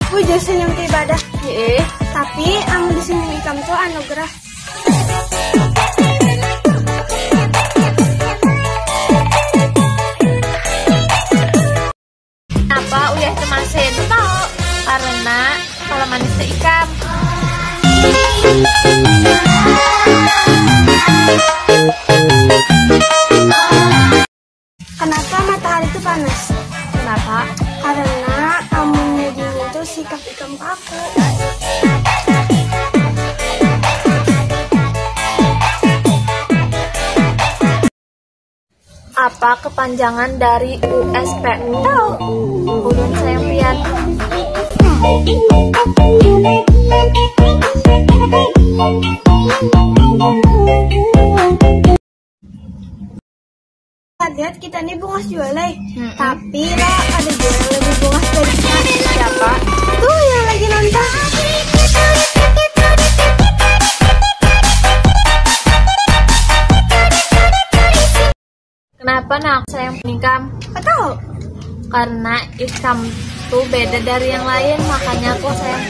Wujud senyum ti ibadah. Tapi anu disenyum ikam tuh anugerah. Kenapa uyah temasin? Tahu? Karena kalau manis teh ikam. Kenapa matahari itu panas? Kenapa? Karena amunnya dingin tuh sikap ikam kaku. Apa kepanjangan dari USPU? Tahu? Ulun sayang pian. Lihat kita nih bungas jualai. Tapi lah ada juga yang lebih bungas dari kita. Siapa? Tuh yang lagi nonton. Kenapa nak sayang ikam? Tahu? Karena ikam tuh beda dari yang lain, makanya aku sayang.